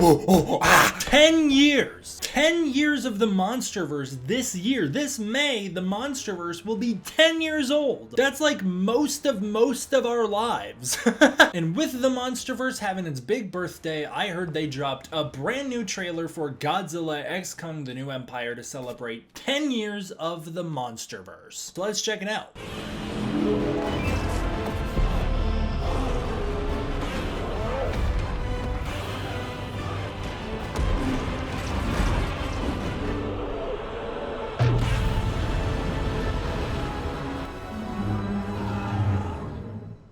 10 years! 10 years of the MonsterVerse this year. This May, the MonsterVerse will be 10 years old. That's like most of our lives. And with the MonsterVerse having its big birthday, I heard they dropped a brand new trailer for Godzilla X Kong: The New Empire to celebrate 10 years of the MonsterVerse. So let's check it out.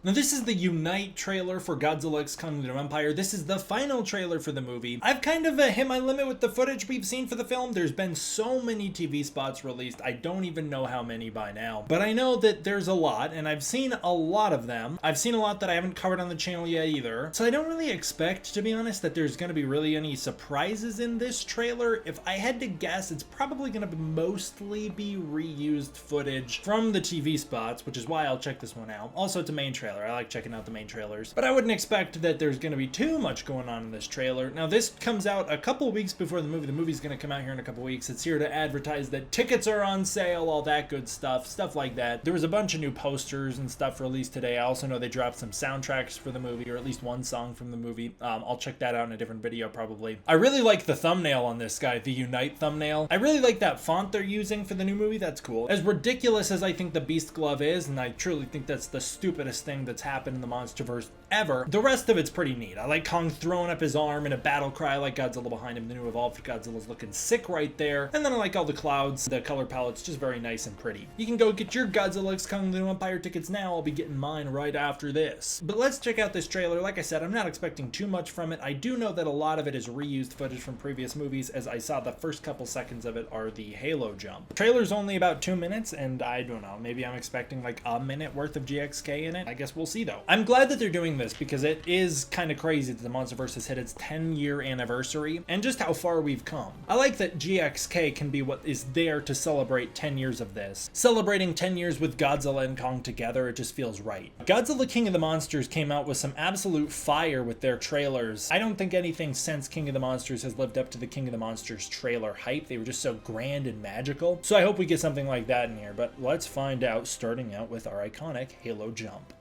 Now this is the Unite trailer for Godzilla X Kong: The New Empire. This is the final trailer for the movie. I've kind of hit my limit with the footage we've seen for the film. There's been so many TV spots released, I don't even know how many by now. But I know that there's a lot, and I've seen a lot of them. I've seen a lot that I haven't covered on the channel yet either. So I don't really expect, to be honest, that there's going to be really any surprises in this trailer. If I had to guess, it's probably going to mostly be reused footage from the TV spots, which is why I'll check this one out. Also, it's a main trailer. I like checking out the main trailers. But I wouldn't expect that there's going to be too much going on in this trailer. Now, this comes out a couple weeks before the movie. The movie's going to come out here in a couple weeks. It's here to advertise that tickets are on sale, all that good stuff like that. There was a bunch of new posters and stuff released today. I also know they dropped some soundtracks for the movie, or at least one song from the movie. I'll check that out in a different video probably. I really like the thumbnail on this guy, the Unite thumbnail. I really like that font they're using for the new movie. That's cool. As ridiculous as I think the Beast Glove is, and I truly think that's the stupidest thing that's happened in the MonsterVerse ever, the rest of it's pretty neat. I like Kong throwing up his arm in a battle cry. I like Godzilla behind him. The new evolved Godzilla's looking sick right there. And then I like all the clouds. The color palette's just very nice and pretty. You can go get your Godzilla X Kong: The New Empire tickets now. I'll be getting mine right after this. But let's check out this trailer. Like I said, I'm not expecting too much from it. I do know that a lot of it is reused footage from previous movies, as I saw the first couple seconds of it are the Halo jump. The trailer's only about 2 minutes, and I don't know, maybe I'm expecting like a minute worth of GXK in it. I guess we'll see though. I'm glad that they're doing this because it is kind of crazy that the MonsterVerse has hit its 10-year anniversary and just how far we've come. I like that GXK can be what is there to celebrate 10 years of this. Celebrating 10 years with Godzilla and Kong together, it just feels right. Godzilla King of the Monsters came out with some absolute fire with their trailers. I don't think anything since King of the Monsters has lived up to the King of the Monsters trailer hype. They were just so grand and magical. So I hope we get something like that in here, but let's find out, starting out with our iconic Halo jump.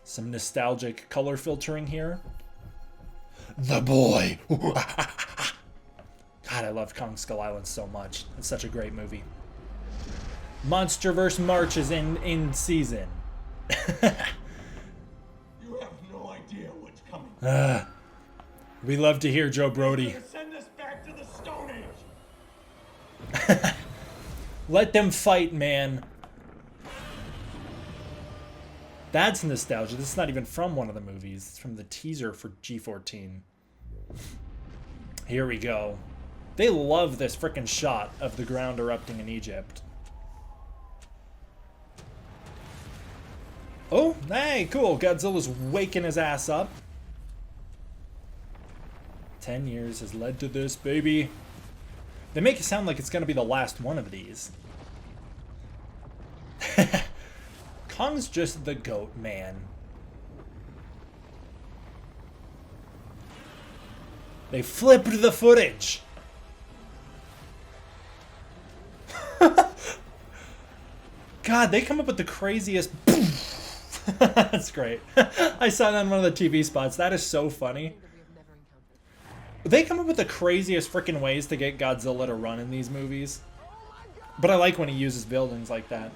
Some nostalgic color filtering here. The boy. God, I love Kong Skull Island so much. It's such a great movie. MonsterVerse March is in season. You have no idea what's coming. We love to hear Joe Brody. Send us back to the Stone Age. Let them fight, man. That's nostalgia. This is not even from one of the movies. It's from the teaser for G14. Here we go. They love this frickin' shot of the ground erupting in Egypt. Oh, hey, cool. Godzilla's waking his ass up. 10 years has led to this, baby. They make it sound like it's gonna be the last one of these. Kong's just the goat, man. They flipped the footage. God, they come up with the craziest. That's great. I saw that on one of the TV spots. That is so funny. They come up with the craziest freaking ways to get Godzilla to run in these movies. But I like when he uses buildings like that.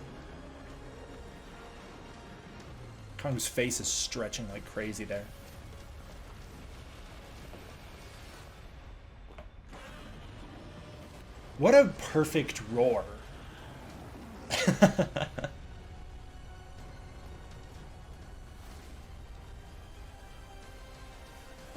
Kong's face is stretching like crazy there. What a perfect roar.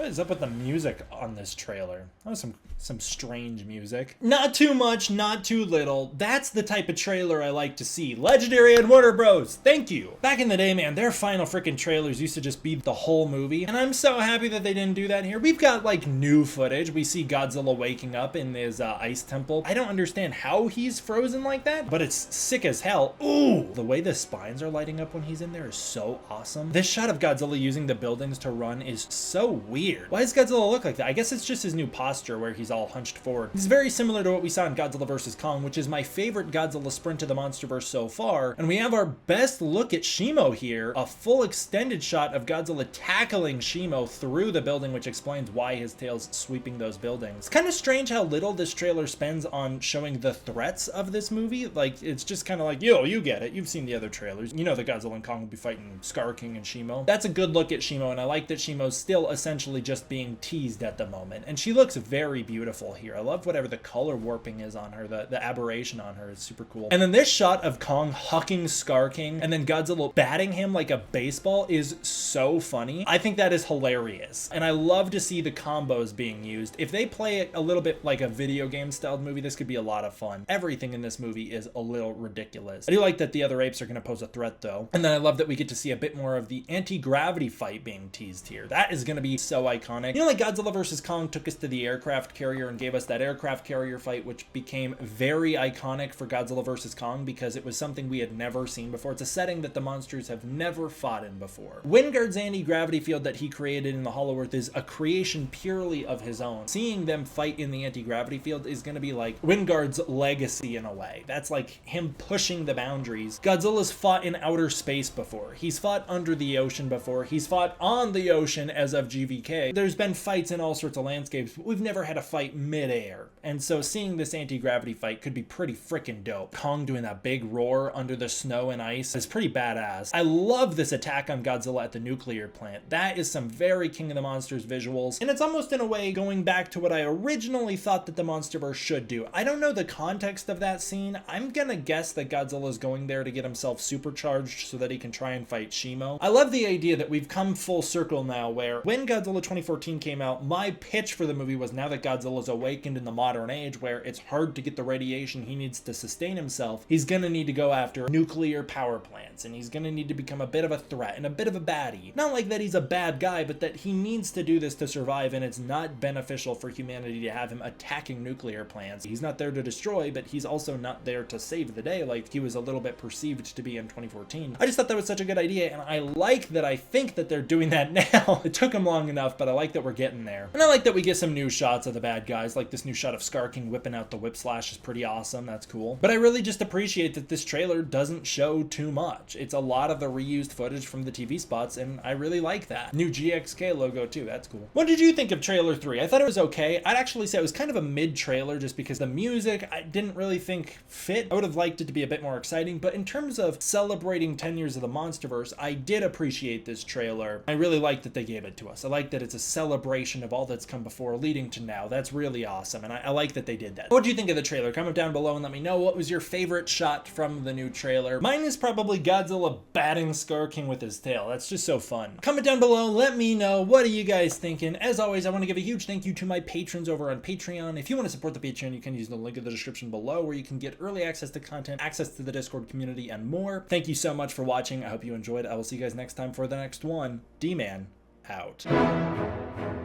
What is up with the music on this trailer? That was some strange music. Not too much, not too little. That's the type of trailer I like to see. Legendary and Warner Bros. Thank you. Back in the day, man, their final freaking trailers used to just be the whole movie. And I'm so happy that they didn't do that here. We've got like new footage. We see Godzilla waking up in his ice temple. I don't understand how he's frozen like that, but it's sick as hell. Ooh, the way the spines are lighting up when he's in there is so awesome. This shot of Godzilla using the buildings to run is so weird. Why does Godzilla look like that? I guess it's just his new posture where he's all hunched forward. It's very similar to what we saw in Godzilla vs. Kong, which is my favorite Godzilla sprint to the MonsterVerse so far. And we have our best look at Shimo here, a full extended shot of Godzilla tackling Shimo through the building, which explains why his tail's sweeping those buildings. It's kind of strange how little this trailer spends on showing the threats of this movie. Like, it's just kind of like, yo, you get it. You've seen the other trailers. You know that Godzilla and Kong will be fighting Scar King and Shimo. That's a good look at Shimo, and I like that Shimo's still essentially just being teased at the moment. And she looks very beautiful here. I love whatever the color warping is on her. The aberration on her is super cool. And then this shot of Kong hucking Scar King and then Godzilla batting him like a baseball is so funny. I think that is hilarious. And I love to see the combos being used. If they play it a little bit like a video game styled movie, this could be a lot of fun. Everything in this movie is a little ridiculous. I do like that the other apes are going to pose a threat though. And then I love that we get to see a bit more of the anti-gravity fight being teased here. That is going to be so iconic. You know, like Godzilla vs. Kong took us to the aircraft carrier and gave us that aircraft carrier fight, which became very iconic for Godzilla vs. Kong because it was something we had never seen before. It's a setting that the monsters have never fought in before. Wingard's anti-gravity field that he created in the Hollow Earth is a creation purely of his own. Seeing them fight in the anti-gravity field is going to be like Wingard's legacy in a way. That's like him pushing the boundaries. Godzilla's fought in outer space before. He's fought under the ocean before. He's fought on the ocean as of GVK. There's been fights in all sorts of landscapes, but we've never had a fight mid-air. And so seeing this anti-gravity fight could be pretty freaking dope. Kong doing that big roar under the snow and ice is pretty badass. I love this attack on Godzilla at the nuclear plant. That is some very King of the Monsters visuals, and it's almost in a way going back to what I originally thought that the MonsterVerse should do. I don't know the context of that scene. I'm gonna guess that Godzilla's going there to get himself supercharged so that he can try and fight Shimo. I love the idea that we've come full circle now where when Godzilla 2014 came out, my pitch for the movie was now that Godzilla's awakened in the modern age where it's hard to get the radiation he needs to sustain himself, he's gonna need to go after nuclear power plants, and he's gonna need to become a bit of a threat and a bit of a baddie. Not like that he's a bad guy, but that he needs to do this to survive, and it's not beneficial for humanity to have him attacking nuclear plants. He's not there to destroy, but he's also not there to save the day like he was a little bit perceived to be in 2014. I just thought that was such a good idea, and I like that I think that they're doing that now. It took him long enough, but I like that we're getting there. And I like that we get some new shots of the bad guys, like this new shot of Scar King whipping out the whip slash is pretty awesome. That's cool. But I really just appreciate that this trailer doesn't show too much. It's a lot of the reused footage from the TV spots, and I really like that. New GXK logo too, that's cool. What did you think of trailer 3? I thought it was okay. I'd actually say it was kind of a mid-trailer just because the music I didn't really think fit. I would have liked it to be a bit more exciting, but in terms of celebrating 10 years of the MonsterVerse, I did appreciate this trailer. I really like that they gave it to us. I like that it's a celebration of all that's come before leading to now. That's really awesome, and I like that they did that. What do you think of the trailer? Comment down below and let me know what was your favorite shot from the new trailer. Mine is probably Godzilla batting Scar King with his tail. That's just so fun. Comment down below, let me know, what are you guys thinking? As always, I want to give a huge thank you to my patrons over on Patreon. If you want to support the Patreon, you can use the link in the description below where you can get early access to content, access to the Discord community, and more. Thank you so much for watching. I hope you enjoyed. I will see you guys next time for the next one. D-Man out.